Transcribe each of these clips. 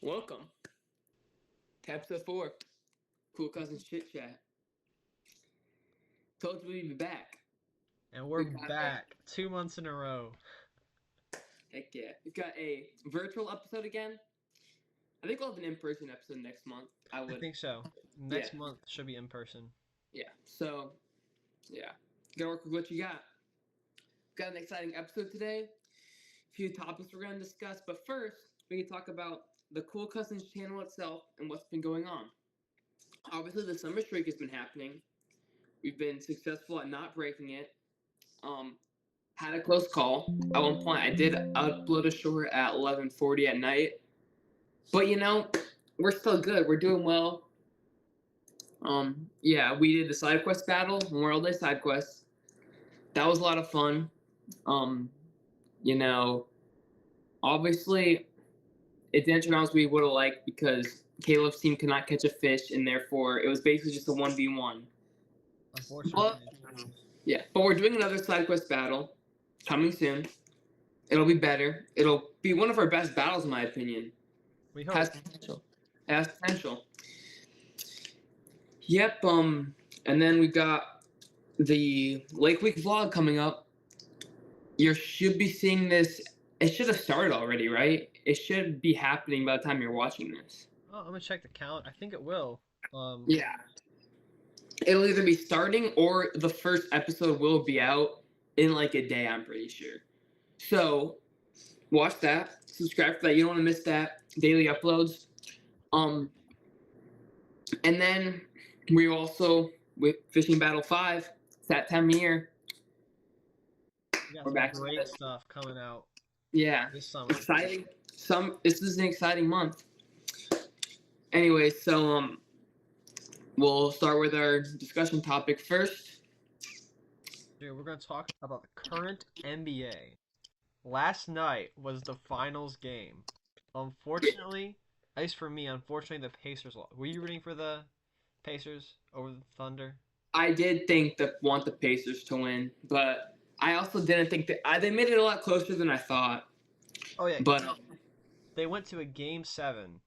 Welcome to episode 4, Cool Cousins Chit Chat. Told you we'd be back. And we're back 2 months in a row. Heck yeah. We've got a virtual episode again. I think we'll have an in-person episode next month. I think so. Next month should be in person. Yeah, so, gotta work with what you got. Got an exciting episode today. A few topics we're gonna discuss, but first, we can talk about the Cool Cousins channel itself and what's been going on. Obviously, the summer streak has been happening. We've been successful at not breaking it. Had a close call. At one point, I did upload a short at 11:40 at night. But, we're still good. We're doing well. We did the side quest battle, Memorial Day side quest. That was a lot of fun. Obviously, it didn't turn out as we would have liked because Caleb's team could not catch a fish, and therefore it was basically just a 1v1. Unfortunately. But we're doing another side quest battle coming soon. It'll be better. It'll be one of our best battles, in my opinion. We hope. Has potential. Yep. And then we got the Lake Week vlog coming up. You should be seeing this. It should have started already, right? It should be happening by the time you're watching this. Oh, I'm gonna check the count. I think it will. Yeah. It'll either be starting or the first episode will be out in like a day, I'm pretty sure. So watch that. Subscribe for that. You don't want to miss that. Daily uploads. And then we also, with Fishing Battle 5, it's that time of year. We're back. Great stuff coming out. Yeah. This summer. Exciting. This is an exciting month. Anyway, so we'll start with our discussion topic first. Dude, we're going to talk about the current NBA. Last night was the finals game. Unfortunately, at least for me, the Pacers lost. Were you rooting for the Pacers over the Thunder? I did want the Pacers to win, but I also didn't think that they made it a lot closer than I thought. Oh yeah, but they went to a Game 7,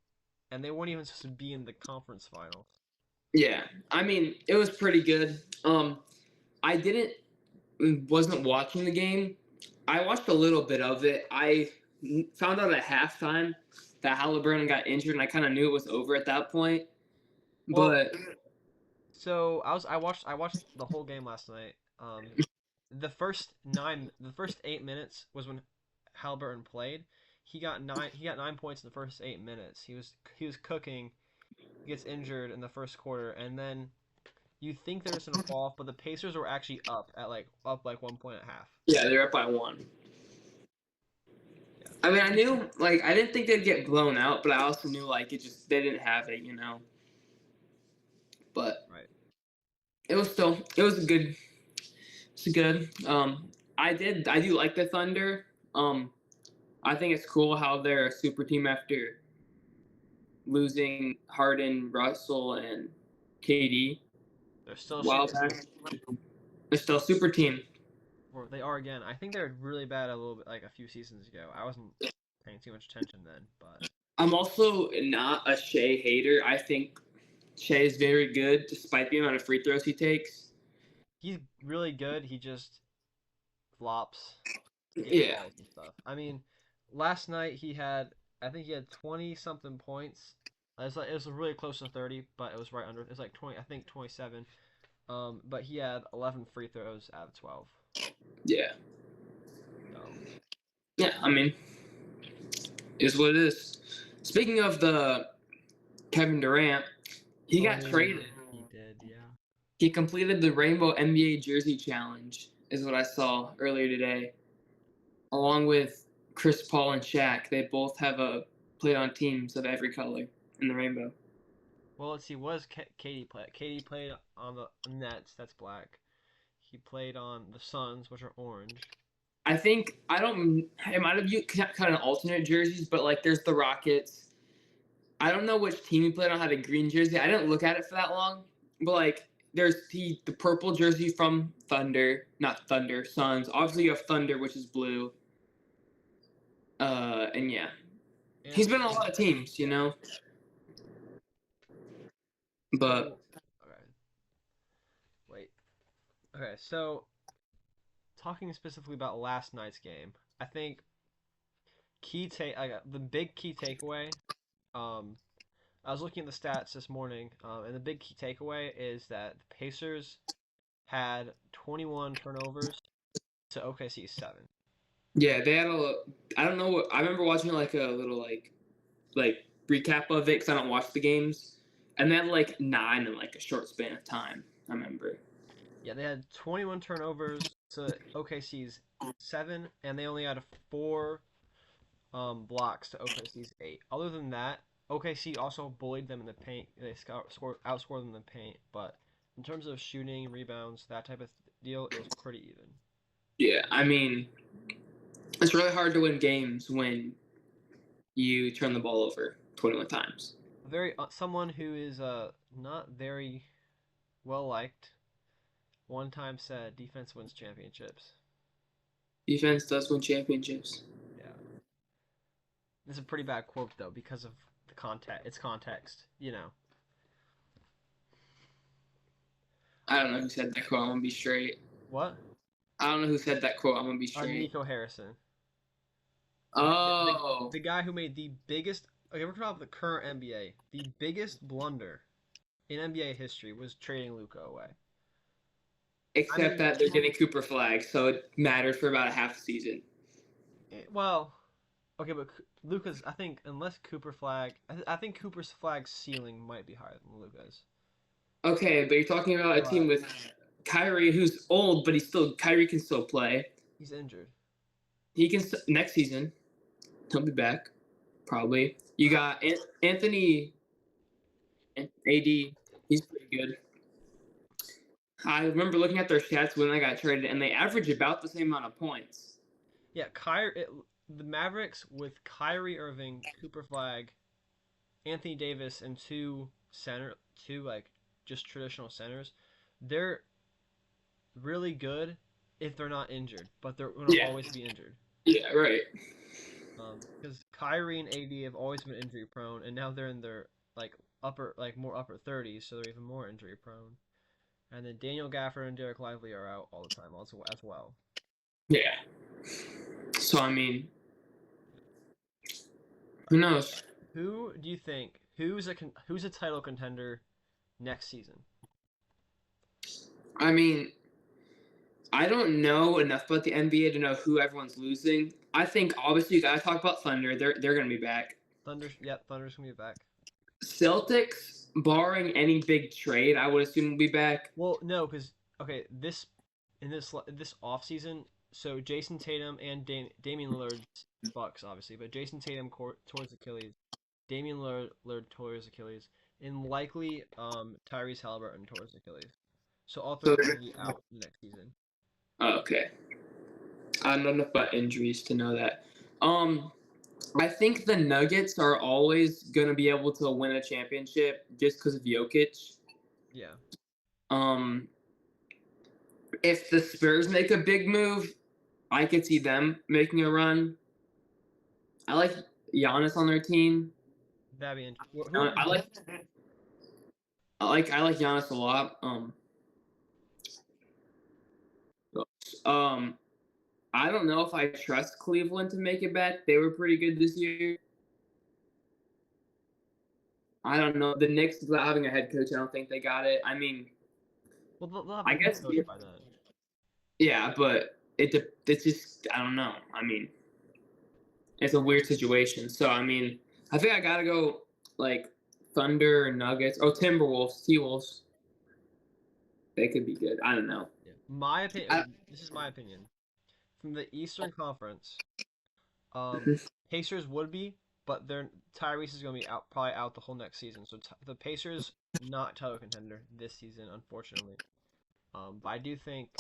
and they weren't even supposed to be in the conference finals. Yeah, I mean it was pretty good. I wasn't watching the game. I watched a little bit of it. I found out at halftime that Halliburton got injured, and I kind of knew it was over at that point. So I watched the whole game last night. The first 8 minutes was when Halliburton played. He got 9 points in the first 8 minutes. He was cooking. He gets injured in the first quarter, and then you think they're just gonna fall off, but the Pacers were actually up 1 point at half. Yeah, they're up by 1. Yeah. I mean, I knew I didn't think they'd get blown out, but I also knew they didn't have it, But right. It was good. It's good. I do like the Thunder. I think it's cool how they're a super team after losing Harden, Russell, and KD. They're still They're still a super team. Or they are again. I think they're really bad a few seasons ago. I wasn't paying too much attention then, but I'm also not a Shea hater. I think Shea is very good despite the amount of free throws he takes. He's really good. He just flops. Yeah. And stuff. I mean, last night I think he had 20-something points. It was really close to 30, but it was right under. It was 20, I think 27. But he had 11 free throws out of 12. Yeah. So. Yeah, I mean, is what it is. Speaking of the Kevin Durant, he got traded. He did, yeah. He completed the Rainbow NBA Jersey Challenge, is what I saw earlier today. Along with Chris Paul and Shaq, they both have played on teams of every color in the rainbow. Well, let's see. What does KD play? KD played on the Nets. That's black. He played on the Suns, which are orange. I think it might have used kind of alternate jerseys, but there's the Rockets. I don't know which team he played on had a green jersey. I didn't look at it for that long, but there's the purple jersey from Suns. Obviously, you have Thunder, which is blue. And yeah. He's been on a lot of teams, you know. But okay, wait. Okay, so talking specifically about last night's game, I think the big key takeaway. Um, I was looking at the stats this morning, and the big key takeaway is that the Pacers had 21 turnovers to OKC's 7. yeah, they had I don't know what I remember watching like a little like recap of it because I don't watch the games, and they had like 9 in like a short span of time. I remember. Yeah, they had 21 turnovers to OKC's 7, and they only had 4 blocks to OKC's 8. Other than that, OKC also bullied them in the paint. They outscored them in the paint, but in terms of shooting, rebounds, that type of deal, it was pretty even. Yeah, I mean, it's really hard to win games when you turn the ball over 21 times. Someone who is not very well liked one time said defense wins championships. Defense does win championships. Yeah. This is a pretty bad quote though because of the context. It's context, you know. I don't know who said that quote. I'm gonna be straight. What? I don't know who said that quote. I'm gonna be straight. Nico Harrison. Oh. The guy who made the biggest. Okay, we're talking about the current NBA. The biggest blunder in NBA history was trading Luka away. Except that they're getting Cooper Flag, so it matters for about a half season. Well, okay, but Luka's. I think unless Cooper Flag, I think Cooper's Flag's ceiling might be higher than Luka's. Okay, but you're talking about a team with Kyrie, who's old, but Kyrie can still play. He's injured. He can next season. He'll be back, probably. You got Anthony, AD. He's pretty good. I remember looking at their stats when they got traded, and they average about the same amount of points. Yeah, the Mavericks with Kyrie Irving, Cooper Flag, Anthony Davis, and two like just traditional centers. They're really good if they're not injured, but they're going to always be injured. Yeah, right. Because Kyrie and AD have always been injury prone, and now they're in their more upper 30s, so they're even more injury prone. And then Daniel Gafford and Derek Lively are out all the time as well. Yeah. So I mean, who knows? Who do you think who's a title contender next season? I mean, I don't know enough about the NBA to know who everyone's losing. I think obviously you gotta talk about Thunder. They're gonna be back. Thunder's gonna be back. Celtics, barring any big trade, I would assume will be back. Well, no, because this off season, so Jason Tatum and Damian Lillard's Bucks obviously, but Jason Tatum towards Achilles, Damian Lillard towards Achilles, and likely Tyrese Halliburton towards Achilles. So all three will be out next season. Okay. I don't know enough about injuries to know that. I think the Nuggets are always gonna be able to win a championship just because of Jokic. Yeah. If the Spurs make a big move, I could see them making a run. I like Giannis on their team. That'd be interesting. I like Giannis a lot. I don't know if I trust Cleveland to make it back. They were pretty good this year. I don't know. The Knicks, without having a head coach, I don't think they got it. I mean, well, they'll have a head coach by then. Yeah, but it's just I don't know. I mean, it's a weird situation. So I mean, I think I gotta go like Thunder and Nuggets. Oh, Timberwolves, T-Wolves. They could be good. I don't know. Yeah. My opinion. This is my opinion. From the Eastern Conference, Pacers would be, but Tyrese is going to be probably out the whole next season. So the Pacers not title contender this season, unfortunately. But I do think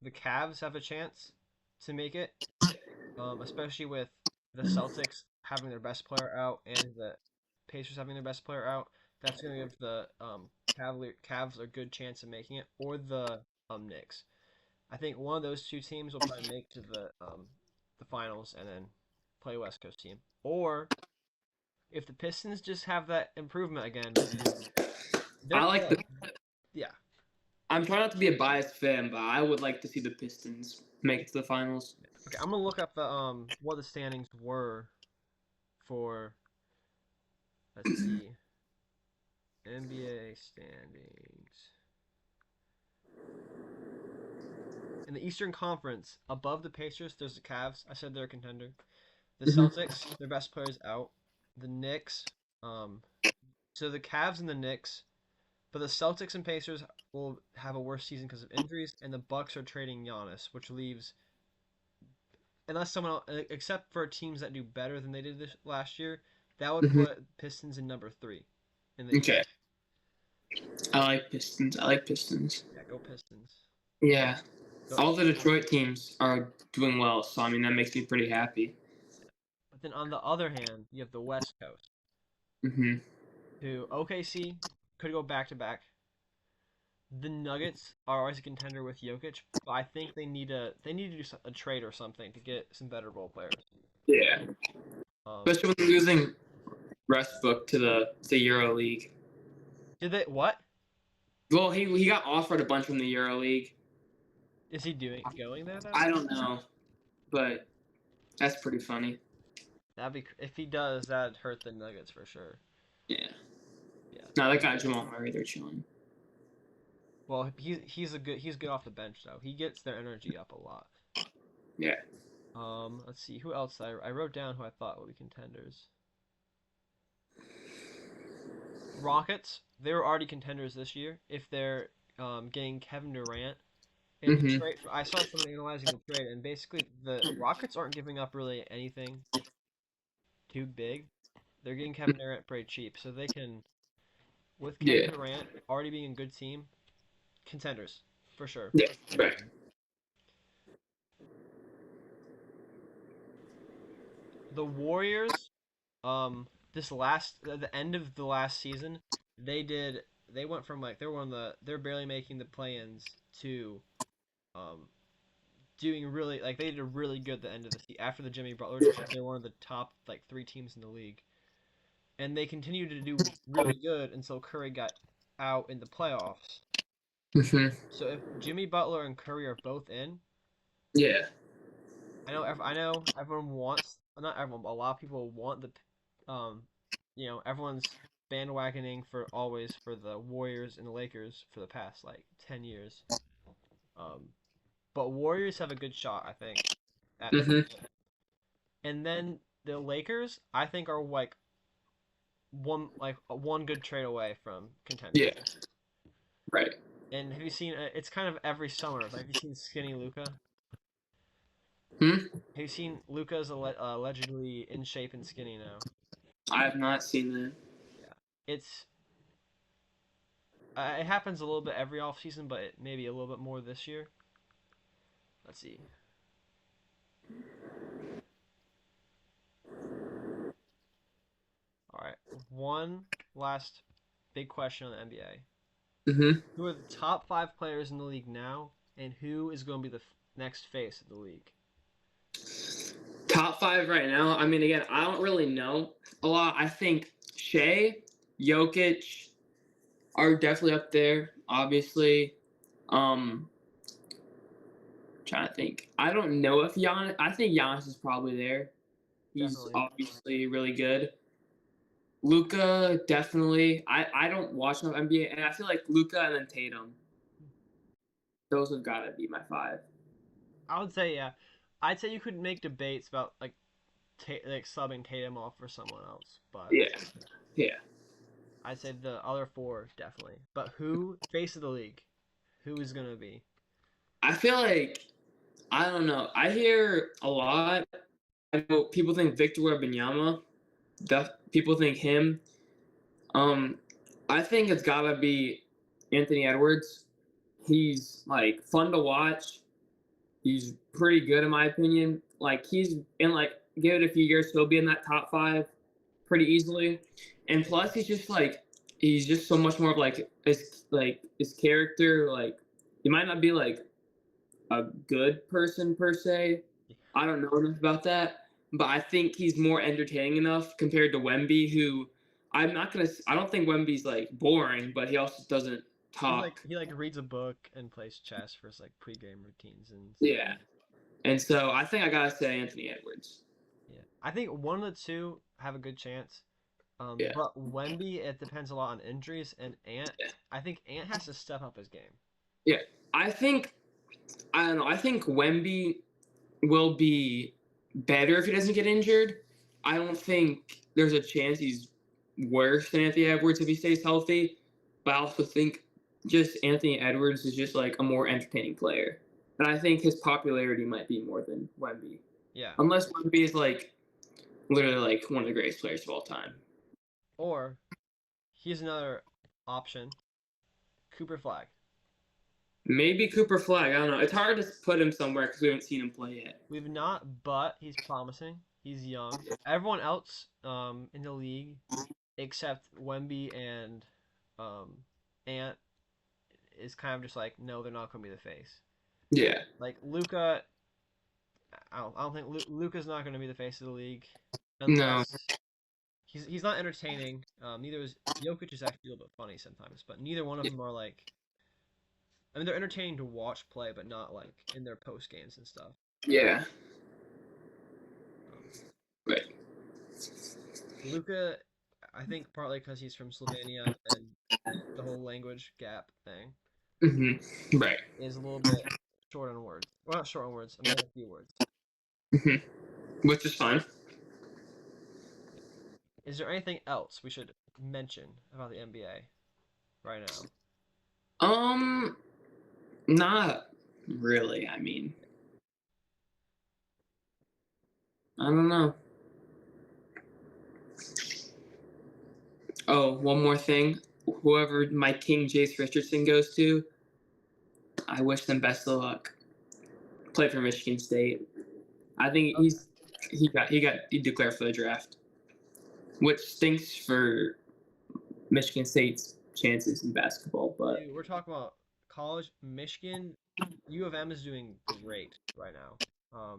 the Cavs have a chance to make it, especially with the Celtics having their best player out and the Pacers having their best player out. That's going to give the Cavs a good chance of making it, or the Knicks. I think one of those two teams will probably make to the finals and then play a West Coast team. Or If the Pistons just have that improvement again, they're I like good. the. Yeah. I'm trying not to be a biased fan, but I would like to see the Pistons make it to the finals. Okay, I'm gonna look up the what the standings were for. Let's see, NBA standings in the Eastern Conference. Above the Pacers, there's the Cavs. I said they're a contender. The Hmm. Celtics, their best players out. The Knicks, um, so the Cavs and the Knicks, but the Celtics and Pacers will have a worse season because of injuries, and the Bucks are trading Giannis, which leaves unless someone else, except for teams that do better than they did this last year, that would Hmm. put Pistons in number 3 in the Okay, East. I like Pistons. I like Pistons. Yeah, go Pistons. Yeah, Go. all the Detroit teams are doing well, so I mean that makes me pretty happy. But then on the other hand, you have the West Coast, Hmm. who OKC could go back to back. The Nuggets are always a contender with Jokic, but I think they need to do a trade or something to get some better role players. Yeah, Um, especially when they're losing Westbrook to the Euro League. did they what Well, he got offered a bunch from the Euro League. is he doing going there though? I don't know, but that's pretty funny. That'd be if he does, that'd hurt the Nuggets for sure. Yeah. Yeah. No, that guy Jamal Murray, they're chilling. Well, he's good off the bench though. He gets their energy up a lot. Yeah. Let's see who else I wrote down who I thought would be contenders. Rockets, they were already contenders this year if they're getting Kevin Durant in the Hmm. trade. I saw someone analyzing the trade, and basically the Rockets aren't giving up really anything too big. They're getting Kevin Durant pretty cheap, so they can, with Kevin Yeah. Durant already being a good team, contenders for sure. Yeah. Right. The Warriors, this last the end of the last season, they went from like they're barely making the play-ins to um doing really like they did really good at the end of the season after the Jimmy Butler trade. They're one of the top like 3 teams in the league, and they continued to do really good until Curry got out in the playoffs. Hmm. So if Jimmy Butler and Curry are both in, Yeah. I know everyone wants not everyone, but a lot of people want um, everyone's bandwagoning for always for the Warriors and the Lakers for the past like 10 years. Um, but Warriors have a good shot, I think, at Hmm. and then the Lakers, I think, are one good trade away from contenders. Yeah. Right. And have you seen? It's kind of every summer. Like, have you seen Skinny Luca? Hmm. Have you seen Luca's allegedly in shape and skinny now? I have not seen that. Yeah, it's it happens a little bit every off season, but maybe a little bit more this year. Let's see. All right, one last big question on the NBA. Hmm. Who are the top 5 players in the league now, and who is going to be the next face of the league? Top five right now. I mean, again, I don't really know a lot. I think Shea, Jokic are definitely up there. Obviously, um, trying to think. I don't know if Giannis. I think Giannis is probably there. He's Definitely. obviously really good. Luca definitely. I don't watch enough NBA, and I feel like Luca and then Tatum. Those have got to be my five. I would say yeah. I'd say you could make debates about like subbing Tatum off for someone else, but Yeah, yeah. I'd say the other 4 definitely. But who face of the league? Who is gonna be? I feel like I don't know. I hear a lot. I know people think Victor Wembanyama. People think him. Um, I think it's gotta be Anthony Edwards. He's like fun to watch. He's pretty good in my opinion. Like he's in like give it a few years, he'll be in that top five pretty easily. And plus, he's just so much more of his character. Like he might not be like a good person per se. I don't know enough about that, but I think he's more entertaining enough compared to Wemby, who I don't think Wemby's like boring, but he also doesn't talk. He like reads a book and plays chess for his like pregame routines and stuff. Yeah. And so I think I gotta say Anthony Edwards. Yeah, I think one of the two have a good chance. Yeah. But Wemby, it depends a lot on injuries, and Ant, Yeah. I think Ant has to step up his game. Yeah. I don't know. I think Wemby will be better if he doesn't get injured. I don't think there's a chance he's worse than Anthony Edwards if he stays healthy. But I also think just Anthony Edwards is just like a more entertaining player. And I think his popularity might be more than Wemby. Yeah. Unless Wemby is like literally like one of the greatest players of all time. Or here's another option: Cooper Flag. Maybe Cooper Flag. I don't know. It's hard to put him somewhere because we haven't seen him play yet. We've not, but he's promising. He's young. Everyone else in the league, except Wemby and Ant, is kind of just like, no, they're not going to be the face. Yeah. Like Luka, I don't think Luka's not going to be the face of the league No. unless he's not entertaining. Neither is Jokic is actually a little bit funny sometimes, but neither one of them are like. I mean, they're entertaining to watch play, but not like in their post games and stuff. Yeah. Right. Luka, I think partly because he's from Slovenia and the whole language gap thing. Mm-hmm. Right. Is a little bit short on words. Well, not short on words. I mean, a few words. Mm-hmm. Which is fine. Is there anything else we should mention about the NBA right now? Not really. I mean, I don't know. Oh, one more thing. Whoever my King Jace Richardson goes to, I wish them best of luck. Play for Michigan State. I think he declared for the draft, which stinks for Michigan State's chances in basketball. But Dude, we're talking about college. Michigan, U of M is doing great right now.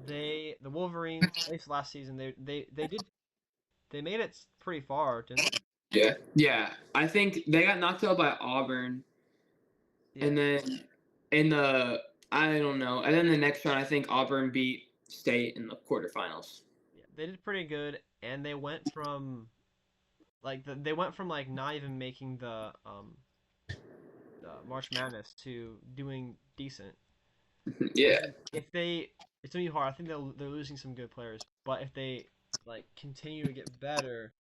The Wolverines, at least last season, they made it pretty far, didn't they? yeah. I think they got knocked out by Auburn, Yeah. and then in the I don't know, and then the next round I think Auburn beat State in the quarterfinals. Yeah, they did pretty good, and they went from they went from like not even making the March Madness to doing decent. Yeah. If they, it's gonna be hard. I think they're losing some good players, but if they like continue to get better,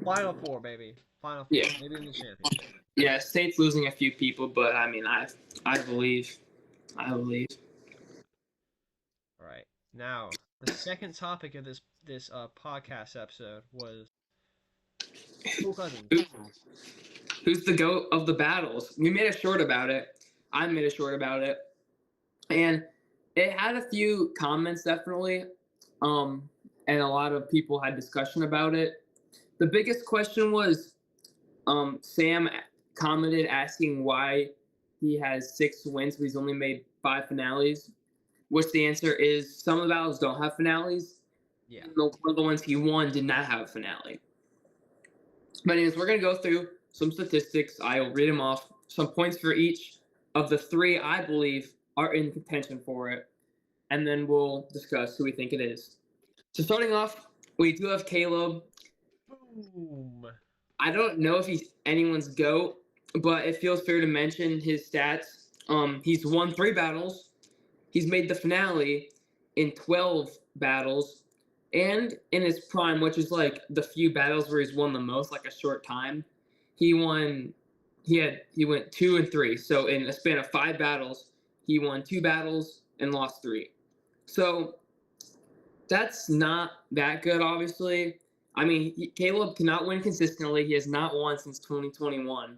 Final Four, baby, Final Four, Yeah. maybe in the championship. Yeah, State's losing a few people, but I mean, I believe. All right, now the second topic of this podcast episode was Cool Cousins. Who's the GOAT of the battles? We made a short about it. I made a short about it, and it had a few comments definitely, and a lot of people had discussion about it. The biggest question was, Sam commented asking why he has 6 wins, but he's only made 5 finales. Which the answer is some of the battles don't have finales. Yeah. One of the ones he won did not have a finale. But anyways, we're gonna go through some statistics. I'll read them off. Some points for each of the 3 I believe are in contention for it, and then we'll discuss who we think it is. So starting off, we do have Caleb. Boom. I don't know if he's anyone's GOAT, but it feels fair to mention his stats. He's won 3 battles. He's made the finale in 12 battles, and in his prime, which is like the few battles where he's won the most, like a short time, he went 2 and 3. So in a span of 5 battles, he won 2 battles and lost 3. So that's not that good, obviously. I mean, Caleb cannot win consistently. He has not won since 2021.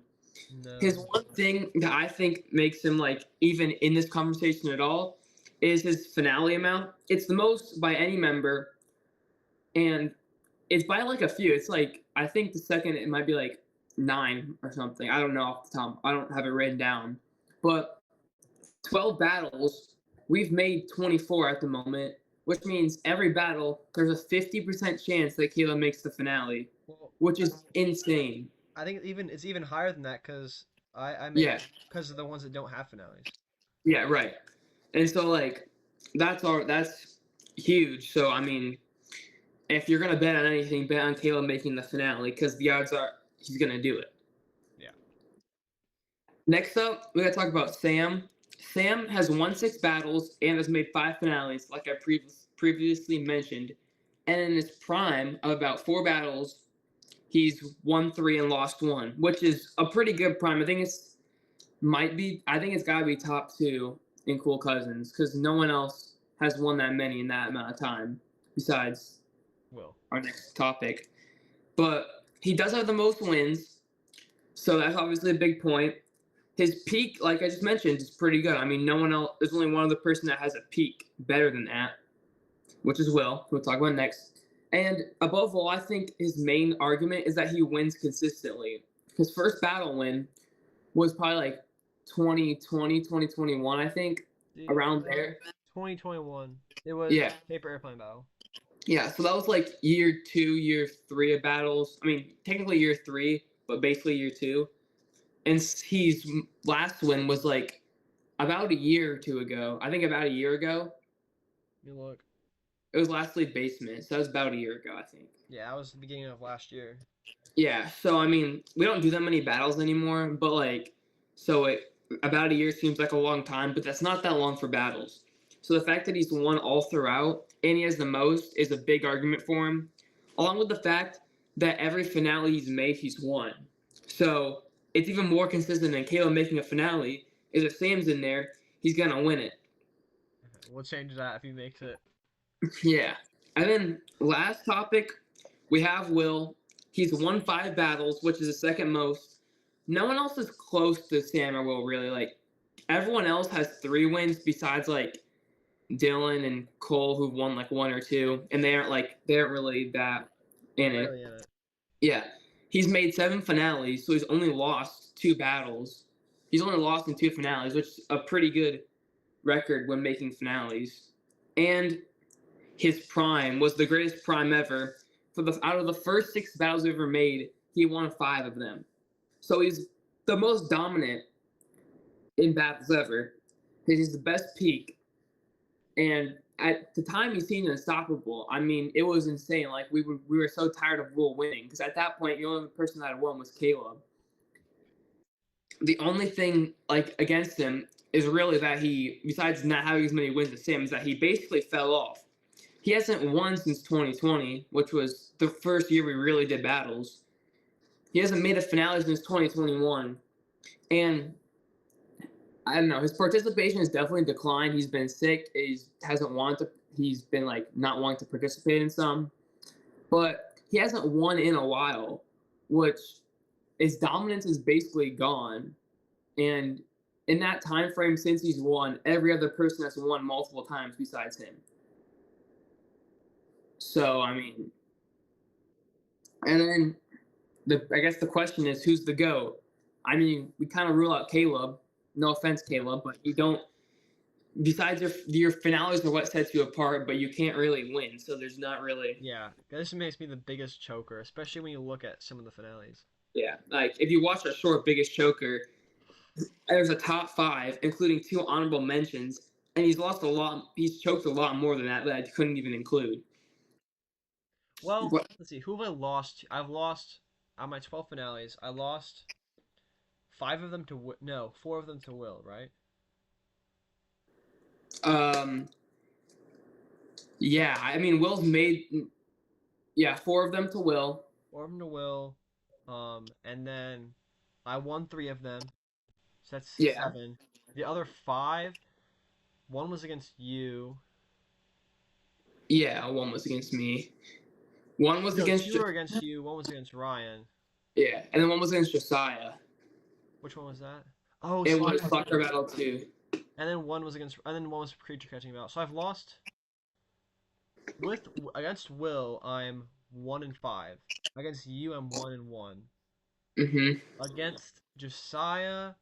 No. His one thing that I think makes him like even in this conversation at all is his finale amount. It's the most by any member, and it's by like a few. It's like I think the second it might be like 9 or something. I don't know off the top. I don't have it written down, but 12 battles we've made 24 at the moment, which means every battle there's a 50% chance that Caleb makes the finale, Well, which is insane. I think it's even higher than that because I made Yeah, because of the ones that don't have finales. yeah, right. And so like that's huge. So I mean, if you're gonna bet on anything, bet on Caleb making the finale because the odds are he's gonna do it. Yeah. Next up, we gotta talk about Sam. Sam has won 6 battles and has made 5 finales, like I previously mentioned. And in his prime of about 4 battles, he's won 3 and lost 1, which is a pretty good prime. I think it's gotta be top 2 in Cool Cousins because no one else has won that many in that amount of time besides Will. our next topic. But he does have the most wins, so that's obviously a big point. His peak, like I just mentioned, is pretty good. I mean, no one else. There's only one other person that has a peak better than that, which is Will. We'll talk about next. And above all, I think his main argument is that he wins consistently. His first battle win was probably like 2020, 2021, I think, around there. 2021. It was Yeah. paper airplane battle. Yeah, so that was like year 2, year 3 of battles. I mean, technically year 3, but basically year 2. And his last win was like about a year or 2 ago. I think about a year ago. You look. It was last league basement, so that was about a year ago, I think. Yeah, that was the beginning of last year. Yeah, so I mean, we don't do that many battles anymore, but like, so it about a year seems like a long time, but that's not that long for battles. So the fact that he's won all throughout and he has the most is a big argument for him, along with the fact that every finale he's made, he's won. So it's even more consistent than Caleb making a finale. Is if Sam's in there, he's gonna win it. We'll change that if he makes it. Yeah. And then last topic, we have Will. He's won 5 battles, which is the second most. No one else is close to Sam or Will, really. Like, everyone else has 3 wins besides, like, Dylan and Cole, who've won, like, 1 or 2. And they aren't really that in it. Really in it. Yeah. He's made 7 finales, so he's only lost 2 battles. He's only lost in 2 finales, which is a pretty good record when making finales. And his prime was the greatest prime ever. Out of the first 6 battles we ever made, he won 5 of them. So he's the most dominant in battles ever. He's the best peak, and at the time he seemed unstoppable. I mean, it was insane. Like we were so tired of Will winning because at that point the only person that had won was Caleb. The only thing like against him is really that he, besides not having as many wins as Sam, is that he basically fell off. He hasn't won since 2020, which was the first year we really did battles. He hasn't made a finale since 2021. And I don't know, his participation has definitely declined. He's been sick. He's been like not wanting to participate in some. But he hasn't won in a while, which his dominance is basically gone. And in that time frame since he's won, every other person has won multiple times besides him. So I mean, and then I guess the question is who's the GOAT? I mean, we kind of rule out Caleb. No offense, Caleb, but you don't. Besides your finales are what sets you apart, but you can't really win. So there's not really. Yeah, this makes me the biggest choker, especially when you look at some of the finales. Yeah, like if you watch a short Biggest Choker, there's a top 5, including 2 honorable mentions, and he's lost a lot. He's choked a lot more than that I couldn't even include. Well, What? let's see. Who have I lost? I've lost on my 12 finales. I lost 5 of them to no, 4 of them to Will, right? Yeah. I mean, Will's made. Yeah, 4 of them to Will. 4 of them to Will. And then I won 3 of them. So that's 7. The other 5, one was against you. Yeah, 1 was against me. 1 was against. 2 were against you. 1 was against Ryan. Yeah, and then 1 was against Josiah. Which one was that? Oh, it was Soccer Battle 2. And then 1 was Creature Catching Battle. So I've lost against Will. I'm 1-5. Against you, I'm 1-1. Mhm. Against Josiah,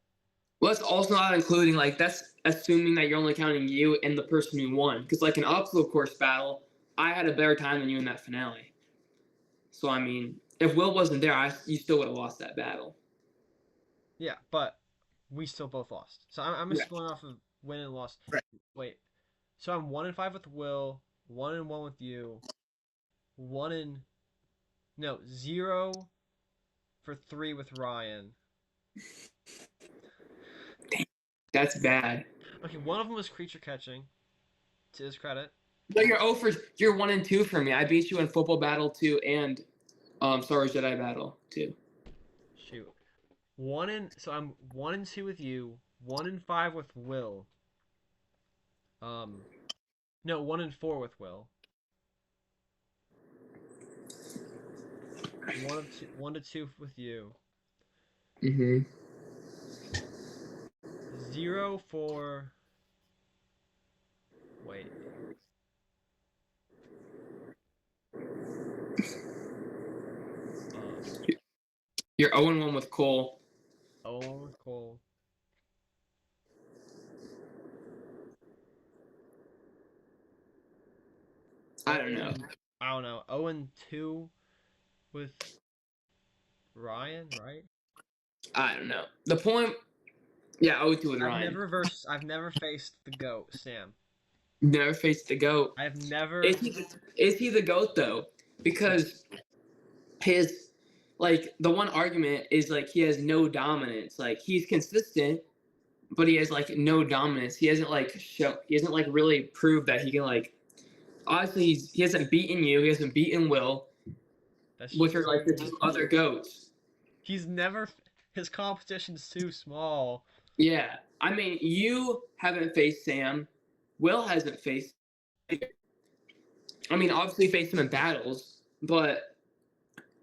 Well, that's also not including like that's assuming that you're only counting you and the person who won. Because like an obstacle course battle, I had a better time than you in that finale. So I mean, if Will wasn't there, you still would have lost that battle. Yeah, but we still both lost. So I'm Yeah. just going off of win and loss. Right. Wait, so I'm 1-5 with Will, 1-1 with you, one in no 0 for 3 with Ryan. That's bad. Okay, one of them was creature catching, to his credit. No, you're 1-2 for me. I beat you in football battle 2 and Star Wars Jedi battle 2. Shoot, so I'm 1-2 with you, 1-5 with Will. No, 1-4 with Will. 1-2 with you. Mm-hmm. 0 for. Wait. You're 0-1 with Cole. 0 with Cole. I don't know. I don't know. 0-2 with Ryan, right? I don't know. The point, yeah, 0-2 with Ryan. I've never faced the GOAT, Sam. Never faced the GOAT. I've never. Is he the GOAT though? Because his like the one argument is like he has no dominance. Like he's consistent, but he has like no dominance. He hasn't like really proved that he can like. Obviously, he hasn't beaten you. He hasn't beaten Will, which are like the two other GOATs. He's never. His competition's too small. Yeah, I mean, you haven't faced Sam. Will hasn't faced. I mean, obviously faced him in battles, but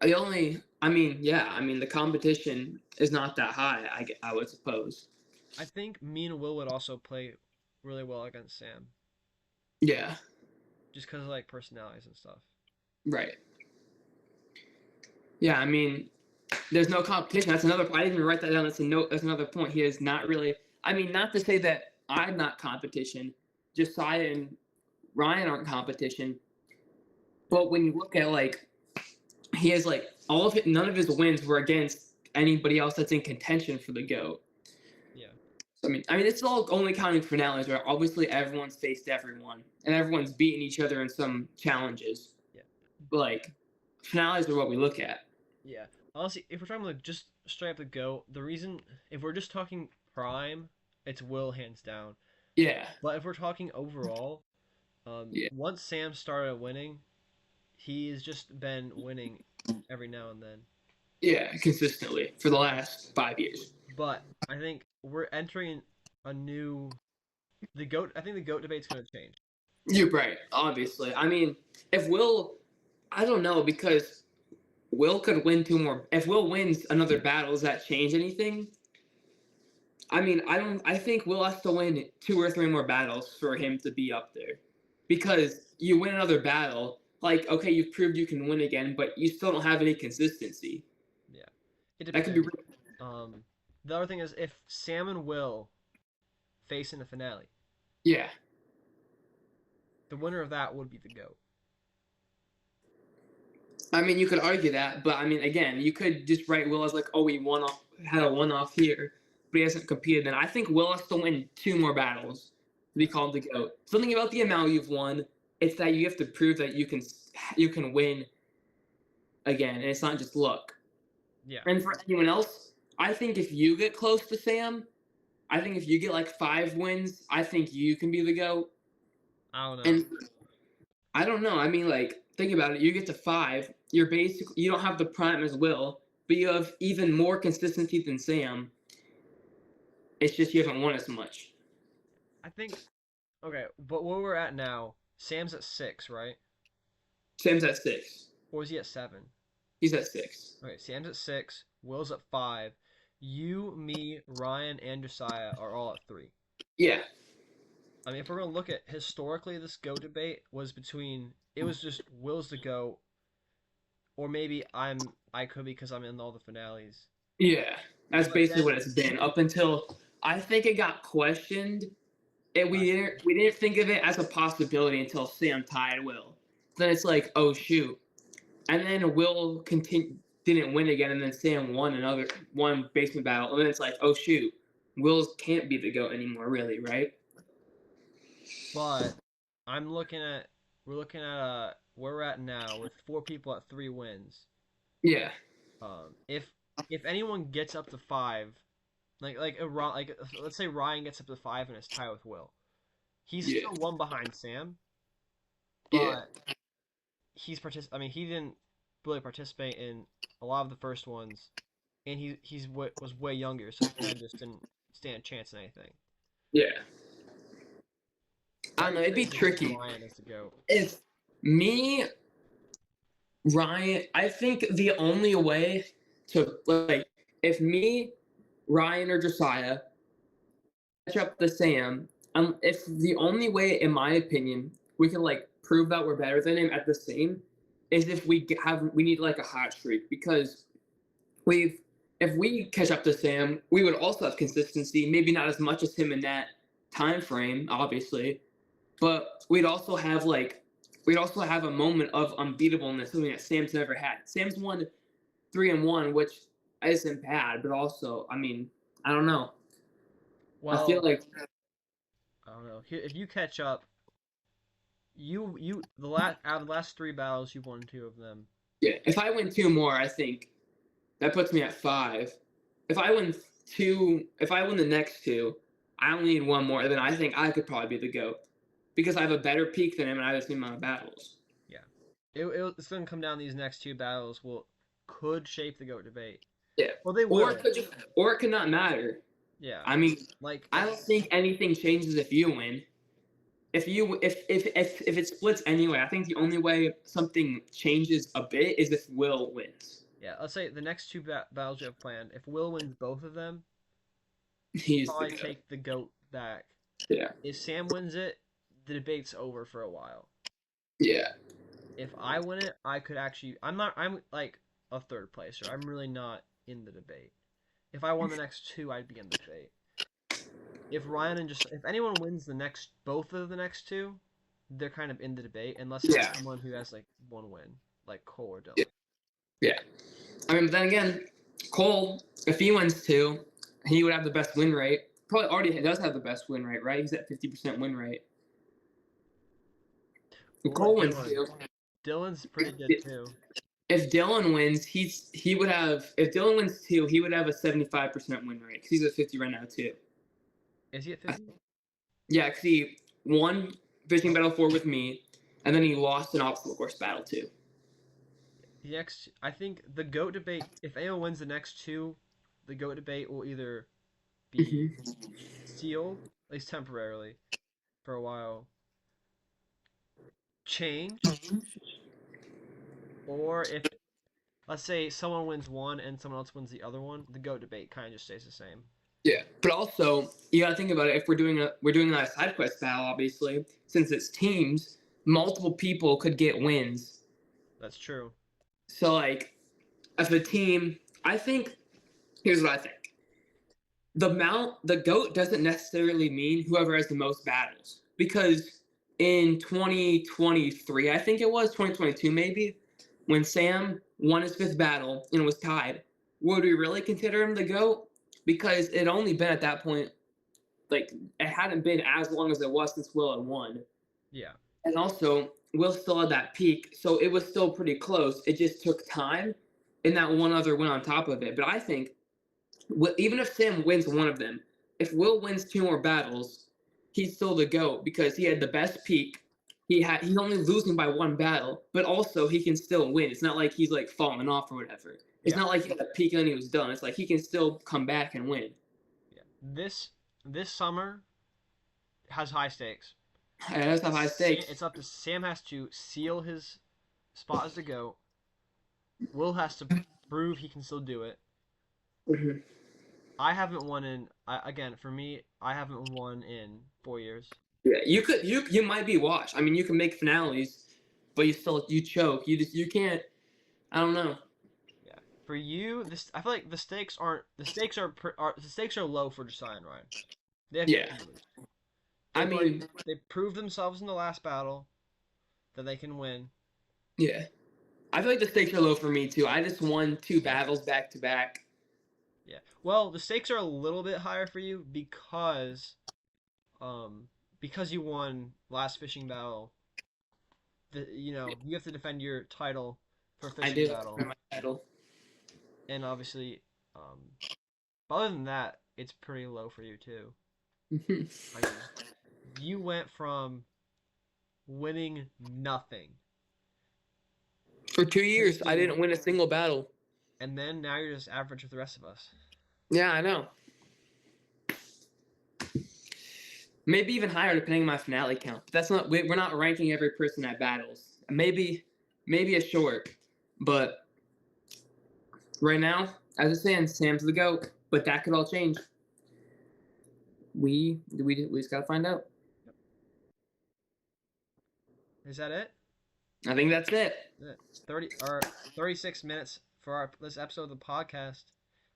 I mean, yeah, I mean, the competition is not that high, I would suppose. I think me and Will would also play really well against Sam. Yeah. Just because of like personalities and stuff. Right. Yeah, I mean, there's no competition. That's another. I didn't even write that down. That's another point. He is not really. I mean, not to say that I'm not competition. Josiah and Ryan aren't competition. But when you look at like, he has like none of his wins were against anybody else that's in contention for the GOAT. Yeah. I mean, it's all only counting finales, where obviously everyone's faced everyone and everyone's beaten each other in some challenges. Yeah. But like, finales are what we look at. Yeah. Honestly, if we're talking like just straight up the GOAT, the reason if we're just talking prime, it's Will hands down. Yeah. But if we're talking overall, Yeah. once Sam started winning, he's just been winning every now and then. Yeah, consistently for the last 5 years. But I think we're entering a new the GOAT. I think the GOAT debate's gonna change. You're right, obviously. I mean, if Will, I don't know, because Will could win 2 more. If Will wins another battle, does that change anything? I mean, I think Will has to win 2 or 3 more battles for him to be up there, because you win another battle, like okay, you've proved you can win again, but you still don't have any consistency. Yeah, it That depends. could be. The other thing is if Sam and Will face in the finale, Yeah. the winner of that would be the GOAT. I mean, you could argue that, but I mean, again, you could just write Will as like, oh, he had a one-off here, but he hasn't competed. Then I think Will has to win 2 more battles to be called the GOAT. Something about the amount you've won, it's that you have to prove that you can win again, and it's not just luck. Yeah. And for anyone else, I think if you get close to Sam, I think if you get like 5 wins, I think you can be the GOAT. I don't know. And I don't know. I mean, like, think about it. You get to 5. You don't have the prime as Will, but you have even more consistency than Sam. It's just you haven't won as much. I think. Okay, but where we're at now, Sam's at 6, right? Sam's at 6. Or is he at 7? He's at 6. Okay, Sam's at 6. Will's at 5. You, me, Ryan, and Josiah are all at 3. Yeah. I mean, if we're gonna look at historically, this GOAT debate was between it was just Will's the GOAT, or maybe I could because I'm in all the finales. Yeah, that's basically what it's been up until I think it got questioned. And we Last didn't think of it as a possibility until Sam tied Will. Then it's like, oh shoot. And then Will didn't win again, and then Sam won another one basement battle, and then it's like, oh shoot, Will can't be the GOAT anymore, really, right? But we're looking at where we're at now with 4 people at 3 wins. Yeah. If anyone gets up to 5, let's say Ryan gets up to 5 and is tied with Will, he's Yeah. still one behind Sam, Yeah. but I mean, he didn't really participate in a lot of the first ones, and was way younger, so he kind of just didn't stand a chance in anything. Yeah. Why I don't know. It'd be tricky. Ryan is the GOAT. If me, Ryan, I think the only way to like, if me, Ryan, or Josiah catch up to Sam, if the only way, in my opinion, we can like prove that we're better than him at the same, is if we need like a hot streak, because if we catch up to Sam, we would also have consistency. Maybe not as much as him in that time frame, obviously, but we'd also have a moment of unbeatableness, something that Sam's never had. Sam's won 3-1, which isn't bad, but also, I mean, I don't know. Well, I feel like I don't know. If you catch up, out of the last 3 battles, you've won 2 of them. yeah, if I win 2 more, I think that puts me at 5. If I win the next 2, I only need 1 more. Then I think I could probably be the GOAT because I have a better peak than him, and I have the same amount of battles. Yeah, it's gonna come down. These next 2 battles could shape the GOAT debate. Yeah, well, they will. Or it could not matter. Yeah, I mean, like I don't think anything changes if you win. If it splits anyway, I think the only way something changes a bit is if Will wins. Yeah, let's say the next 2 battles you have planned. If Will wins both of them, he's probably take the GOAT back. Yeah. If Sam wins it, the debate's over for a while. Yeah. If I win it, I could actually. I'm like a 3rd placer. I'm really not in the debate. If I won the next 2, I'd be in the debate. If anyone wins both of the next 2, they're kind of in the debate, unless it's someone who has like 1 win, like Cole or Dylan. Yeah. I mean, but then again, Cole, if he wins 2, he would have the best win rate. Probably already does have the best win rate, right? He's at 50% win rate. If Cole wins 2. Dylan's pretty good too. If Dylan wins, If Dylan wins 2, he would have a 75% win rate because he's at 50 right now too. Is he at 50? Yeah, because he won Fishing Battle 4 with me, and then he lost an obstacle course battle too. I think the GOAT debate, if anyone wins the next 2, the GOAT debate will either be sealed, at least temporarily, for a while, change, or if, let's say, someone wins 1 and someone else wins the other one, the GOAT debate kind of just stays the same. Yeah, but also you gotta think about it. If we're doing a side quest battle, obviously, since it's teams, multiple people could get wins. That's true. So like, as a team, I think here's what I think. The GOAT doesn't necessarily mean whoever has the most battles, because in 2023, I think it was 2022 maybe, when Sam won his 5th battle and was tied, would we really consider him the GOAT? Because it only been at that point, like, it hadn't been as long as it was since Will had won. Yeah. And also, Will still had that peak, so it was still pretty close. It just took time, and that one other win on top of it. But I think, even if Sam wins 1 of them, if Will wins 2 more battles, he's still the GOAT because he had the best peak. He's only losing by 1 battle, but also he can still win. It's not like he's like falling off or whatever. It's not like he had a peak and then he was done. It's like he can still come back and win. Yeah. This summer has high stakes. It does have high stakes. It's up to Sam has to seal his spot as the GOAT. Will has to prove he can still do it. Mm-hmm. I haven't won for me, I haven't won in 4 years. Yeah, you might be washed. I mean, you can make finales, but you choke. You can't. I don't know. Yeah, For you, this I feel like the stakes aren't the stakes are low for Josiah and Ryan. They have Yeah. nothing to lose. I They've already mean, they proved themselves in the last battle that they can win. yeah. I feel like the stakes are low for me too. I just won 2 battles back to back. Yeah. Well, the stakes are a little bit higher for you because you won last fishing battle. You have to defend your title for I fishing do battle, for my title. and obviously, um, but other than that, it's pretty low for you too. I mean, you went from winning nothing For 2 years, I finishing, didn't win a single battle. and then now you're just average with the rest of us. Yeah, I know. Maybe even higher depending on my finale count. But that's not. We're not ranking every person at battles. Maybe a short, but right now, as it stands, Sam's the GOAT. But that could all change. We just gotta find out. Is that it? I think that's it. 36 minutes for this episode of the podcast.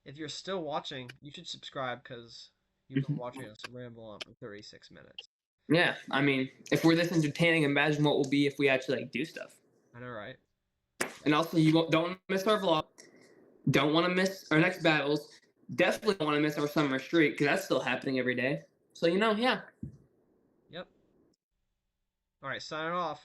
If you're still watching, you should subscribe because you've been watching us ramble on for 36 minutes. Yeah, I mean, if we're this entertaining, imagine what we'll be if we actually do stuff. I know, right? And also, don't miss our vlog. Don't want to miss our next battles. Definitely don't want to miss our summer streak because that's still happening every day. So yeah. Yep. All right, signing off.